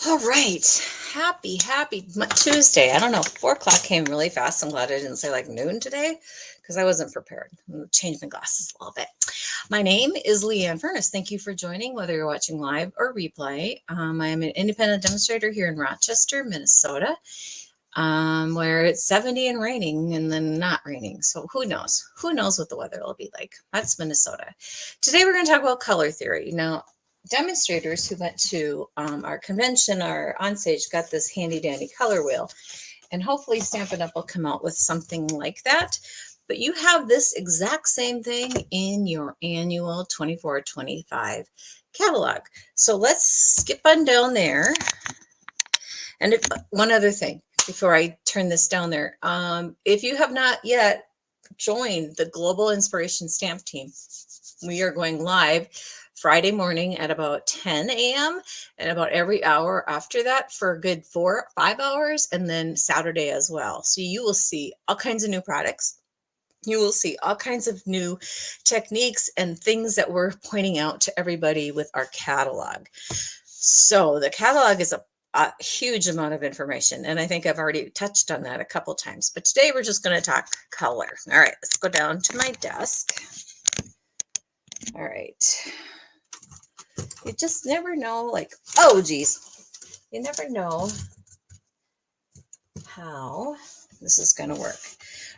All right. Happy Tuesday. I don't know. 4 o'clock came really fast. I'm glad I didn't say like noon today because I wasn't prepared. I'm going to change my glasses a little bit. My name is Leanne Furness. Thank you for joining, whether you're watching live or replay. I am an independent demonstrator here in Rochester, Minnesota, where it's 70 and raining and then not raining. So who knows? Who knows what the weather will be like? That's Minnesota. Today we're going to talk about color theory. Now, demonstrators who went to our convention or on stage got this handy dandy color wheel, and hopefully Stampin' Up! Will come out with something like that. But you have this exact same thing in your annual 24-25 catalog. So let's skip on down there. And one other thing before I turn this down there, if you have not yet joined the Global Inspiration Stamp Team, we are going live Friday morning at about 10 a.m. and about every hour after that for a good 4 or 5 hours, and then Saturday as well. So you will see all kinds of new products. You will see all kinds of new techniques and things that we're pointing out to everybody with our catalog. So the catalog is a huge amount of information, and I think I've already touched on that a couple times. But today we're just going to talk color. All right, let's go down to my desk. All right. You just never know, like, oh, geez. You never know how this is going to work.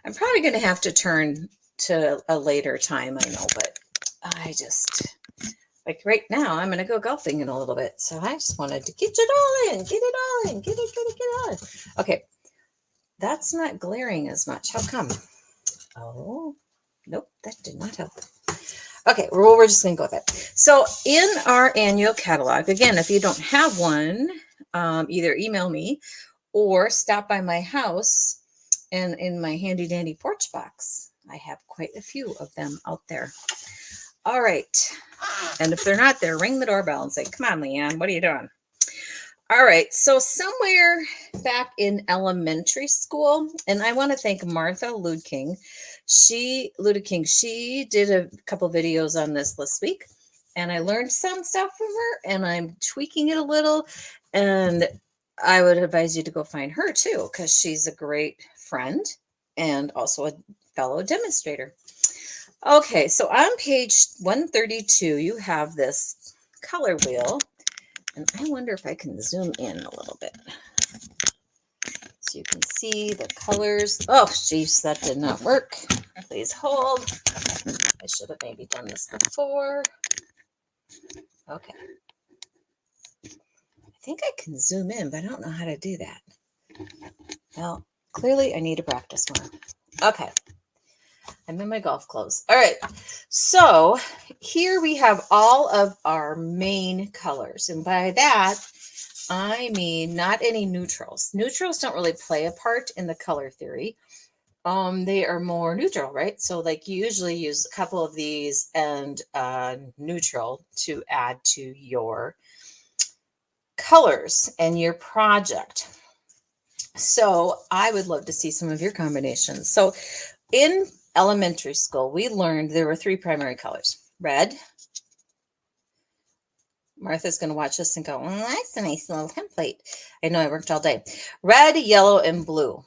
I'm probably going to have to turn to a later time, I know, but I just, like right now, I'm going to go golfing in a little bit. So I just wanted to get it all in, get it all in, get it on. Okay, that's not glaring as much. How come? Oh, nope, that did not help. Okay, well, we're just going to go with that. So in our annual catalog, again, if you don't have one, either email me or stop by my house, and in my handy dandy porch box, I have quite a few of them out there. All right. And if they're not there, ring the doorbell and say, come on, Leanne, what are you doing? All right. So somewhere back in elementary school, and I want to thank Martha Ludeking. She did a couple videos on this week, and I learned some stuff from her, and I'm tweaking it a little. And I would advise you to go find her too, because she's a great friend and also a fellow demonstrator. Okay, so on page 132, you have this color wheel, and I wonder if I can zoom in a little bit so you can see the colors. Oh, geez, that did not work. Please hold. I should have maybe done this before. Okay. I think I can zoom in, but I don't know how to do that. Well, clearly I need to practice more. Okay. I'm in my golf clothes. All right. So here we have all of our main colors. And by that, I mean not any neutrals. Neutrals don't really play a part in the color theory. They are more neutral, right? So like you usually use a couple of these and neutral to add to your colors and your project. So I would love to see some of your combinations. So in elementary school, we learned there were 3 primary colors. Red. Martha's going to watch this and go, that's a nice little template. I know I worked all day. Red, yellow, and blue.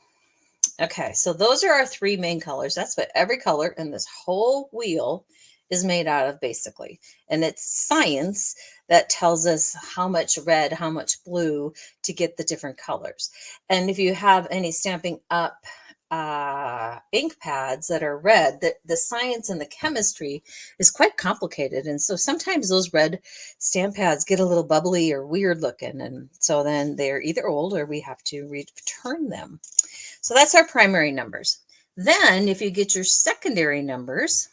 Okay, so those are our 3 main colors. That's what every color in this whole wheel is made out of, basically. And it's science that tells us how much red, how much blue to get the different colors. And if you have any Stampin' Up! Ink pads that are red, the science and the chemistry is quite complicated. And so sometimes those red stamp pads get a little bubbly or weird looking. And so then they're either old or we have to return them. So that's our primary numbers. Then if you get your secondary numbers,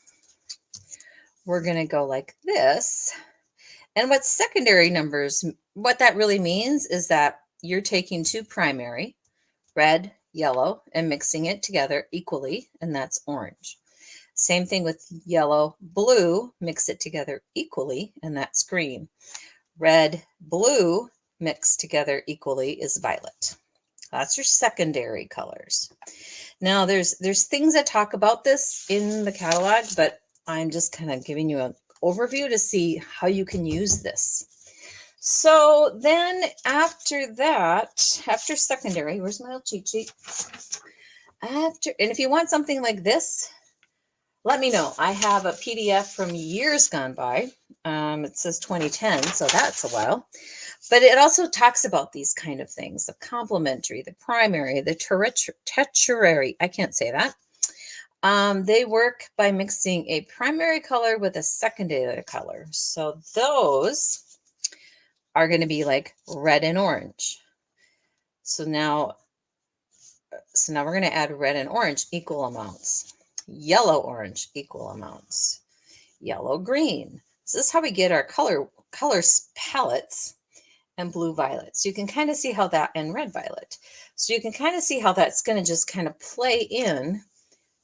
we're going to go like this. And what secondary numbers, what that really means is that you're taking 2 primary, red, yellow, and mixing it together equally, and that's orange. Same thing with yellow, blue, mix it together equally, and that's green. Red, blue, mixed together equally is violet. That's your secondary colors. Now there's things that talk about this in the catalog, but I'm just kind of giving you an overview to see how you can use this. So then after that, after secondary, where's my little cheat sheet? And if you want something like this, let me know. I have a PDF from years gone by. It says 2010, so that's a while. But it also talks about these kind of things, the complementary, the primary, the tertiary. I can't say that. They work by mixing a primary color with a secondary color. So those are going to be like red and orange. So now we're going to add red and orange equal amounts. Yellow, orange, equal amounts. Yellow, green. So this is how we get our colors palettes, and blue, violet. So you can kind of see how that, and red, violet. So you can kind of see how that's going to just kind of play in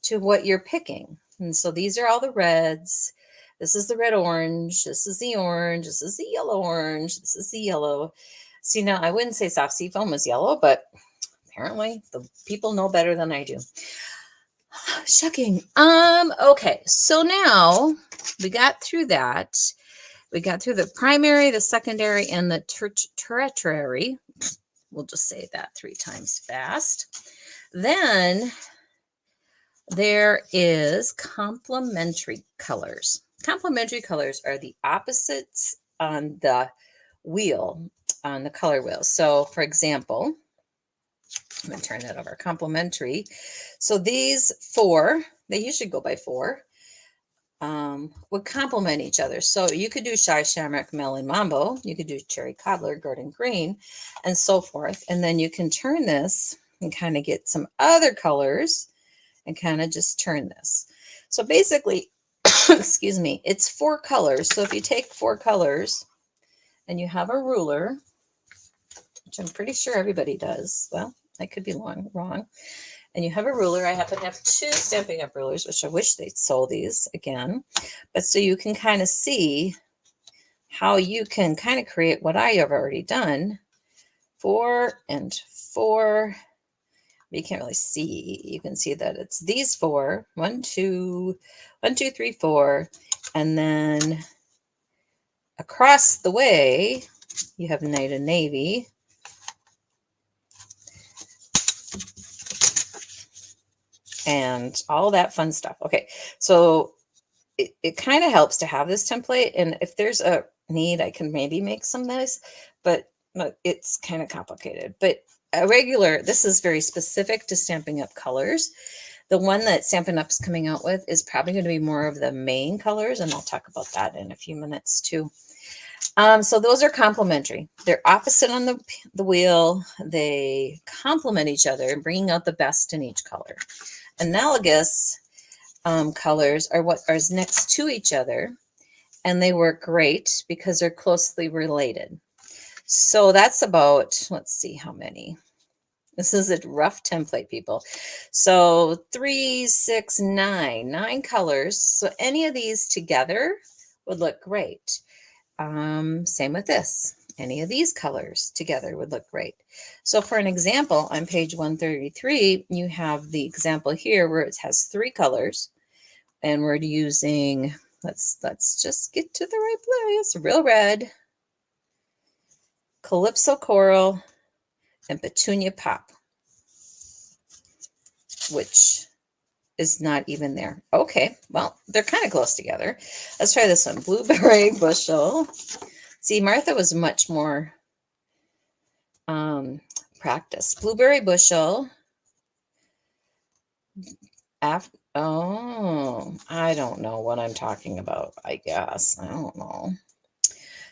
to what you're picking. And so these are all the reds. This is the red orange. This is the orange. This is the yellow orange. This is the yellow. See, now I wouldn't say soft sea foam is yellow, but apparently the people know better than I do. Shucking. Okay, so now we got through that. We got through the primary, the secondary, and the tertiary. We'll just say that 3 times fast. Then there is complementary colors. Complementary colors are the opposites on the wheel, on the color wheel. So for example, I'm going to turn that over. Complementary. So these 4, they usually go by 4, would complement each other. So you could do Shy Shamrock, Melon Mambo. You could do Cherry Cobbler, Garden Green, and so forth. And then you can turn this and kind of get some other colors and kind of just turn this. So basically, excuse me, it's 4 colors. So if you take 4 colors and you have a ruler, which I'm pretty sure everybody does. Well, I could be wrong. And you have a ruler. I happen to have 2 Stampin' Up! Rulers, which I wish they'd sold these again. But so you can kind of see how you can kind of create what I have already done. 4 and 4. But you can't really see. You can see that it's these 4. 1, 2, 1, 2, 3, 4. And then across the way, you have Night and Navy. And all that fun stuff. Okay, so it kind of helps to have this template. And if there's a need, I can maybe make some nice, but it's kind of complicated. But a regular, this is very specific to Stampin' Up! Colors. The one that Stampin' Up's coming out with is probably going to be more of the main colors, and I'll talk about that in a few minutes too. So those are complementary. They're opposite on the wheel. They complement each other and bringing out the best in each color. Analogous colors are what are next to each other, and they work great because they're closely related. So that's about, let's see how many. This is a rough template, people. So 3, 6, 9 colors. So any of these together would look great. Same with this. Any of these colors together would look great. So for an example, on page 133, you have the example here where it has 3 colors, and we're using, let's just get to the right place, Real Red, Calypso Coral, and Petunia Pop, which is not even there. Okay, well, they're kind of close together. Let's try this one. Blueberry Bushel. See, Martha was much more practiced. Blueberry Bushel. Oh, I don't know what I'm talking about, I guess. I don't know.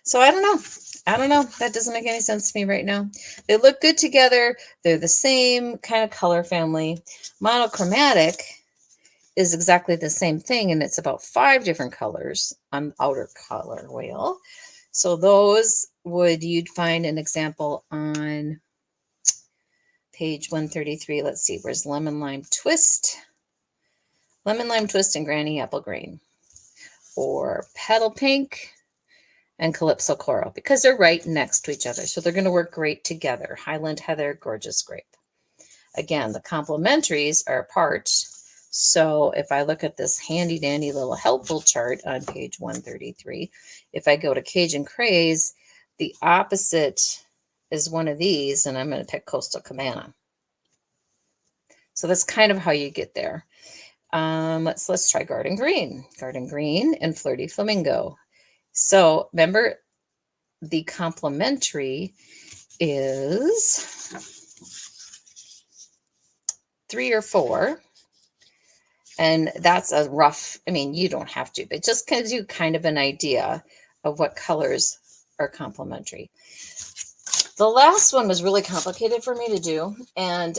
So I don't know. That doesn't make any sense to me right now. They look good together. They're the same kind of color family. Monochromatic is exactly the same thing, and it's about 5 different colors on the outer color wheel. So those you'd find an example on page 133. Let's see, where's Lemon Lime Twist? Lemon Lime Twist and Granny Apple Green. Or Petal Pink and Calypso Coral, because they're right next to each other. So they're going to work great together. Highland Heather, Gorgeous Grape. Again, the complementaries are apart. So if I look at this handy dandy little helpful chart on page 133, if I go to Cajun Craze, The opposite is one of these, and I'm going to pick Coastal Cabana. So that's kind of how you get there. Let's try Garden Green and Flirty Flamingo. So remember, the complementary is 3 or 4. And that's a rough, I mean, you don't have to, but it just gives you kind of an idea of what colors are complementary. The last one was really complicated for me to do, and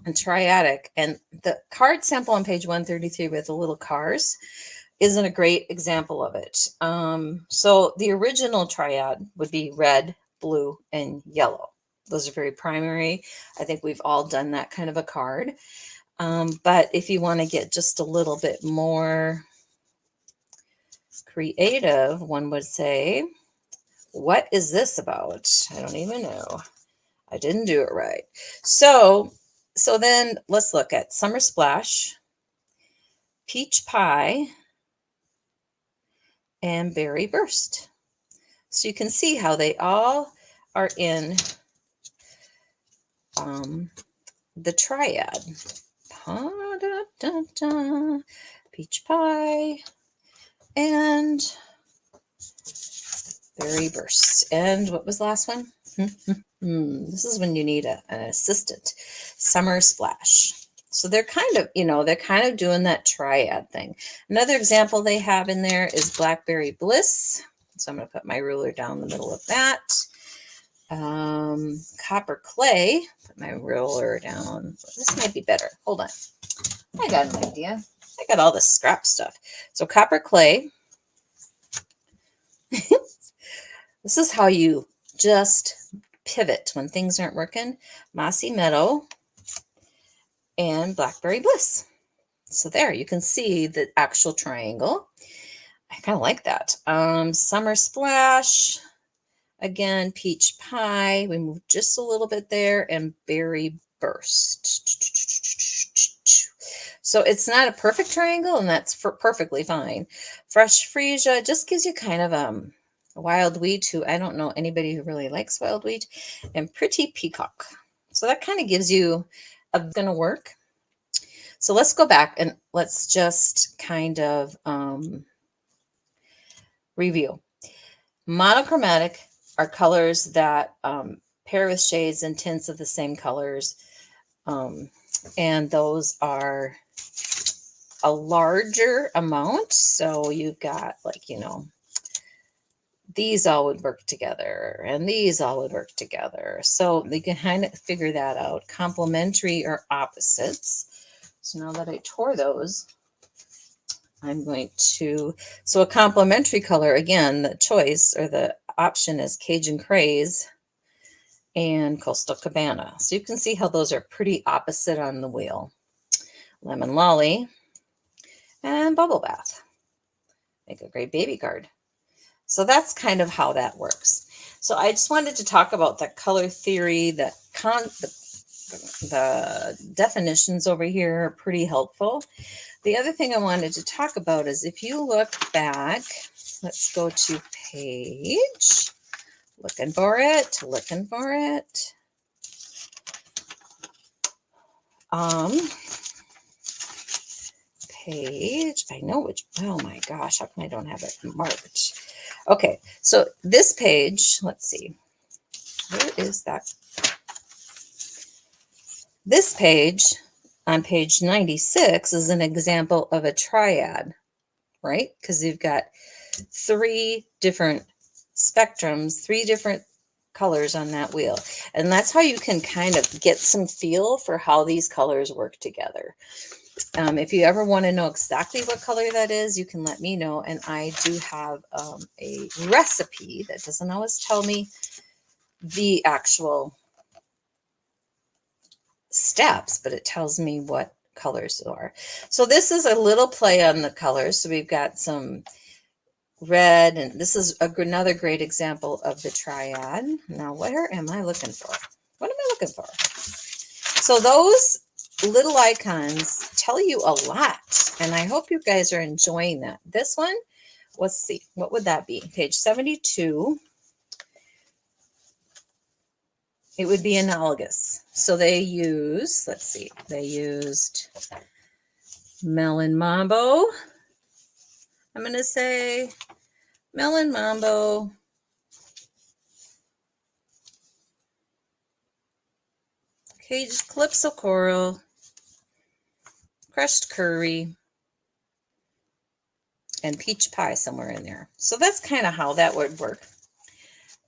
triadic. And the card sample on page 133 with the little cars isn't a great example of it. So the original triad would be red, blue, and yellow. Those are very primary. I think we've all done that kind of a card. But if you want to get just a little bit more creative, one would say, what is this about? I don't even know. I didn't do it right. So then let's look at Summer Splash, Peach Pie, and Berry Burst. So you can see how they all are in the triad. Peach Pie and Berry Burst. And what was the last one? This is when you need an assistant. Summer Splash. So they're kind of, they're kind of doing that triad thing. Another example they have in there is Blackberry Bliss. So I'm going to put my ruler down the middle of that. Copper Clay. Put my ruler down. This might be better. Hold on. I got an idea. I got all the scrap stuff. So Copper Clay. This is how you just pivot when things aren't working. Mossy Meadow and Blackberry Bliss. So there, you can see the actual triangle. I kind of like that. Summer Splash. Again, Peach Pie. We moved just a little bit there. And Berry Burst. So it's not a perfect triangle, and that's perfectly fine. Fresh Freesia just gives you kind of Wild Wheat, who I don't know anybody who really likes Wild Wheat, and Pretty Peacock. So that kind of gives you going to work. So let's go back and let's just kind of review. Monochromatic are colors that pair with shades and tints of the same colors. And those are a larger amount. So you've got these all would work together and these all would work together. So you can kind of figure that out. Complementary or opposites. So now that I tore those, I'm going to, so a complementary color, again, the choice or the option is Cajun Craze and Coastal Cabana. So you can see how those are pretty opposite on the wheel. Lemon Lolly and Bubble Bath. Make a great baby card. So that's kind of how that works. So I just wanted to talk about the color theory, the definitions over here are pretty helpful. The other thing I wanted to talk about is if you look back, let's go to page, looking for it. Page, I know which, oh my gosh, how come I don't have it marked? Okay, so this page, let's see, where is that? This page on page 96 is an example of a triad, right? Because you've got 3 different spectrums, 3 different colors on that wheel. And that's how you can kind of get some feel for how these colors work together. If you ever want to know exactly what color that is, you can let me know. And I do have a recipe that doesn't always tell me the actual steps, but it tells me what colors are. So this is a little play on the colors. So we've got some red, and this is another great example of the triad. Now, where am I looking for? What am I looking for? So those little icons tell you a lot, and I hope you guys are enjoying that. This one, let's see, what would that be? Page 72. it would be analogous. So they use, let's see, they used Melon Mambo. I'm going to say Melon Mambo. Caged Calypso Coral, crushed curry, and peach pie somewhere in there. So that's kind of how that would work.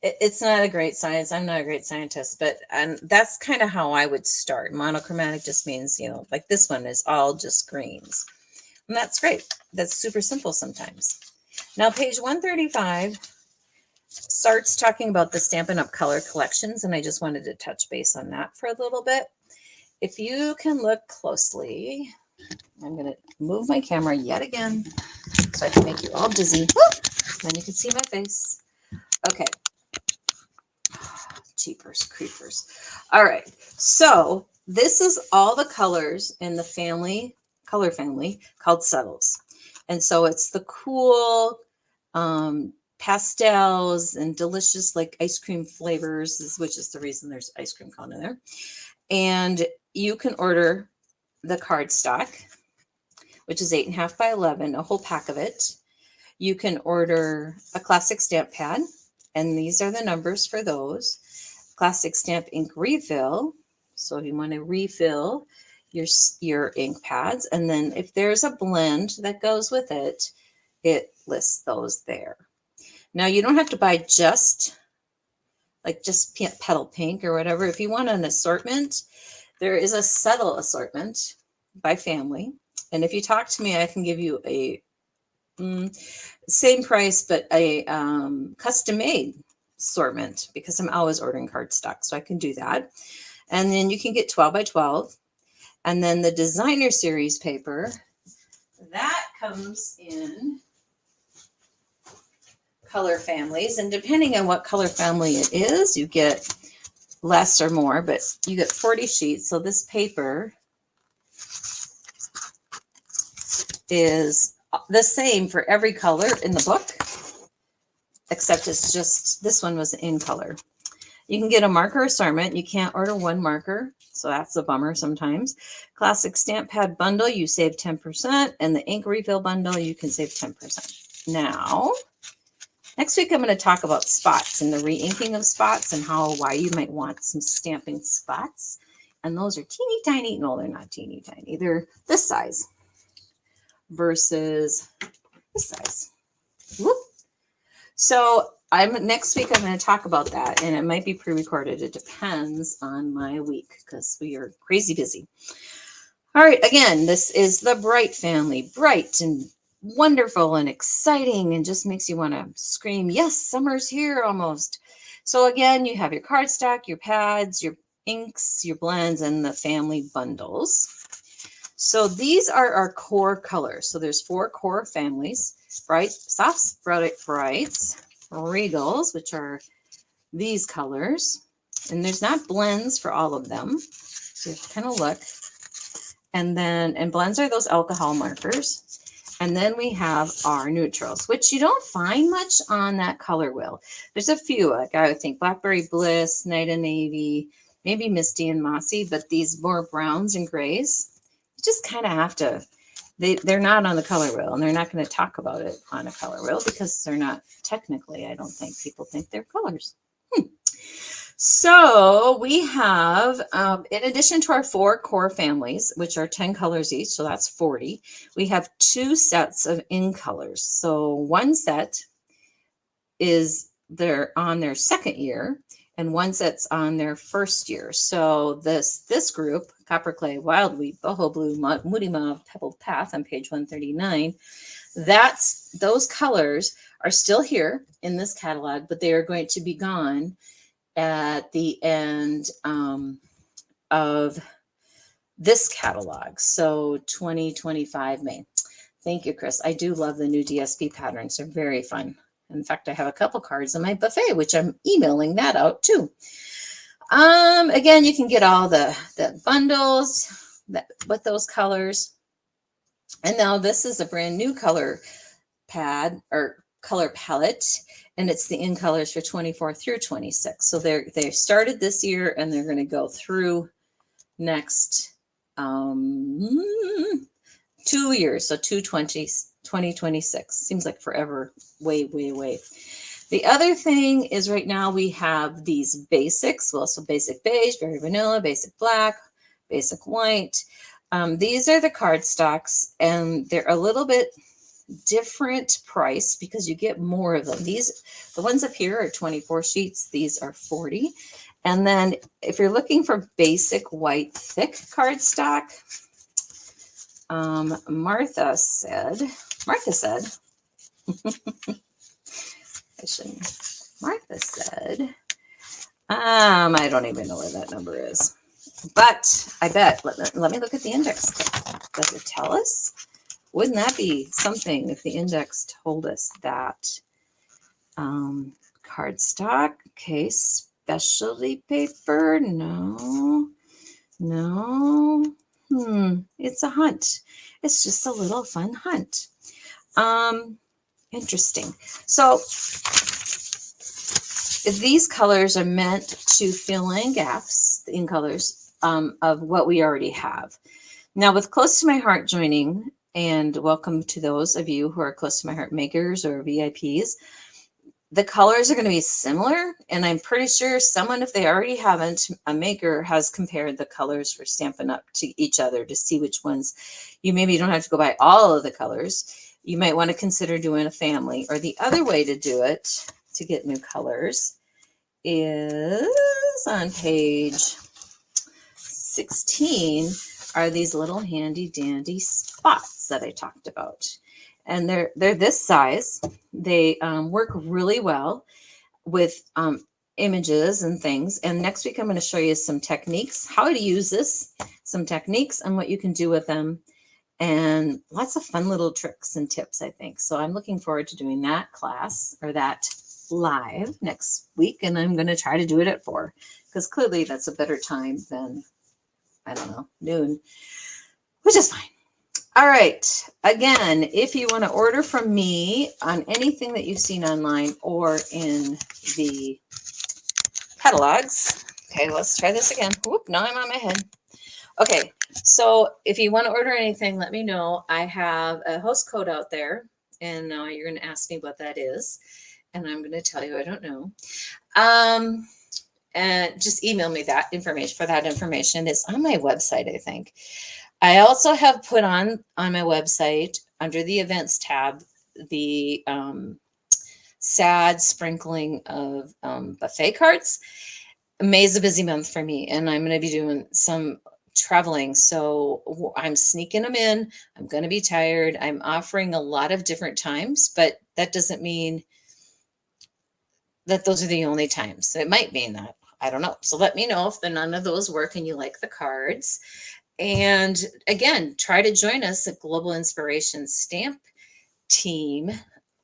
It's not a great science. I'm not a great scientist, but that's kind of how I would start. Monochromatic just means, like this one is all just greens. And that's great. That's super simple sometimes. Now, page 135 starts talking about the Stampin' Up! Color collections, and I just wanted to touch base on that for a little bit. If you can look closely, I'm going to move my camera yet again so I can make you all dizzy. Woo! Then you can see my face. Okay. Jeepers creepers. All right. So this is all the colors in the color family called Subtles. And so it's the cool pastels and delicious like ice cream flavors, which is the reason there's ice cream cone in there. And you can order the cardstock, which is 8.5 by 11, a whole pack of it. You can order a classic stamp pad, and these are the numbers for those. Classic stamp ink refill. So if you want to refill your ink pads, and then if there's a blend that goes with it, it lists those there. Now you don't have to buy just petal pink or whatever. If you want an assortment, there is a subtle assortment by family. And if you talk to me, I can give you a same price, but a custom made assortment because I'm always ordering cardstock. So I can do that. And then you can get 12 by 12. And then the designer series paper, that comes in color families. And depending on what color family it is, you get less or more, but you get 40 sheets. So this paper is the same for every color in the book, except it's just, this one was in color. You can get a marker assortment. You can't order one marker, so that's a bummer sometimes. Classic stamp pad bundle, you save 10%, and the ink refill bundle, you can save 10%. Now, next week I'm going to talk about spots and the re-inking of spots and why you might want some stamping spots. And those are teeny tiny. No, they're not teeny tiny. They're this size versus this size. Whoop. So next week I'm going to talk about that, and it might be pre-recorded. It depends on my week because we are crazy busy. All right, again, this is the Bright family. Bright and wonderful and exciting and just makes you want to scream, yes, summer's here almost. So again, you have your cardstock, your pads, your inks, your blends, and the family bundles. So these are our core colors. So there's 4 core families: Bright, Softs, Brights, Regals, which are these colors. And there's not blends for all of them. So you kind of look. And blends are those alcohol markers. And then we have our neutrals, which you don't find much on that color wheel. There's a few, like I would think Blackberry Bliss, Night and Navy, maybe Misty and Mossy, but these more browns and grays, you just kind of have to, they're not on the color wheel, and they're not going to talk about it on a color wheel because they're not technically, I don't think people think they're colors. So we have, in addition to our 4 core families, which are 10 colors each, so that's 40, we have 2 sets of in colors. So one set is on their second year, and one set's on their first year. So this group, Copper Clay, Wild Wheat, Boho Blue, Moody Mauve, Pebbled Path on page 139, those colors are still here in this catalog, but they are going to be gone at the end of this catalog. So 2025 May. Thank you, Chris. I do love the new DSP patterns. They're very fun. In fact, I have a couple cards in my buffet, which I'm emailing that out too. Again, you can get all the bundles with those colors. And now this is a brand new color pad or color palette, and it's the in colors for 24 through 26. So they've started this year and they're going to go through next 2 years. So 2026 seems like forever. Way. The other thing is right now we have these basics. Well, so basic beige, very vanilla, basic black, basic white. These are the cardstocks, and they're a little bit different price because you get more of them. The ones up here are 24 sheets. These are 40. And then if you're looking for basic white thick cardstock, Martha said, Martha said, I don't even know where that number is, but I bet, let me look at the index. Does it tell us? Wouldn't that be something if the index told us that? Cardstock, okay, specialty paper, no. It's a hunt. It's just a little fun hunt. Interesting. So these colors are meant to fill in gaps in colors of what we already have. Now with Close to My Heart joining, and welcome to those of you who are Close to My Heart makers or VIPs, the colors are going to be similar. And I'm pretty sure someone, if they already haven't, a maker has compared the colors for Stampin' Up! To each other to see which ones you maybe don't have to go buy all of the colors. You might want to consider doing a family, or the other way to do it to get new colors is on page 16 are these little handy dandy spots that I talked about. And they're this size. They work really well with images and things. And next week, I'm going to show you some techniques, how to use this, some techniques and what you can do with them, and lots of fun little tricks and tips, I think. So I'm looking forward to doing that class or that live next week. And I'm going to try to do it at 4 because clearly that's a better time than, I don't know, noon, which is fine. All right. Again, if you want to order from me on anything that you've seen online or in the catalogs. Okay, let's try this again. Whoop, now I'm on my head. Okay, so if you want to order anything, let me know. I have a host code out there, and now you're going to ask me what that is, and I'm going to tell you I don't know. And just email me that information. For that information, it's on my website, I think. I also have put on my website under the events tab the sad sprinkling of buffet cards. May's a busy month for me, and I'm going to be doing some traveling. So I'm sneaking them in. I'm going to be tired. I'm offering a lot of different times, but that doesn't mean that those are the only times. It might mean that. I don't know. So let me know if none of those work and you like the cards. And again, try to join us at Global Inspiration Stamp Team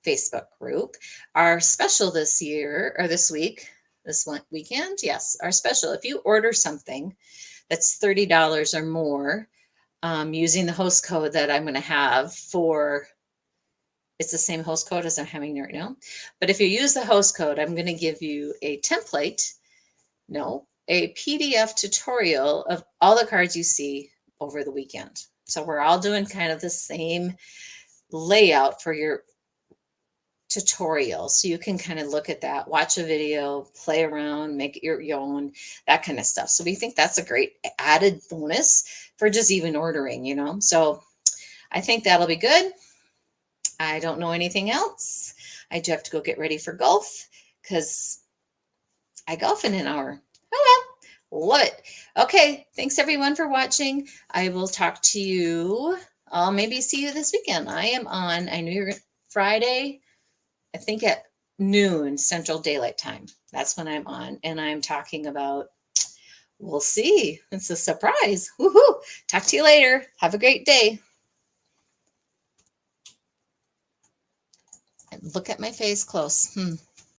Facebook group. Our special this year, or this week, this weekend, yes, our special. If you order something that's $30 or more, using the host code that I'm going to have for, it's the same host code as I'm having right now. But if you use the host code, I'm going to give you a template, a PDF tutorial of all the cards you see over the weekend. So we're all doing kind of the same layout for your tutorial. So you can kind of look at that, watch a video, play around, make it your own, that kind of stuff. So we think that's a great added bonus for just even ordering, So I think that'll be good. I don't know anything else. I do have to go get ready for golf because I golf in an hour. Oh, well, love it. Okay. Thanks everyone for watching. I will talk to you. I'll maybe see you this weekend. I am on, I know you're Friday, I think at noon Central Daylight Time. That's when I'm on. And I'm talking about, we'll see. It's a surprise. Woohoo. Talk to you later. Have a great day. Look at my face close.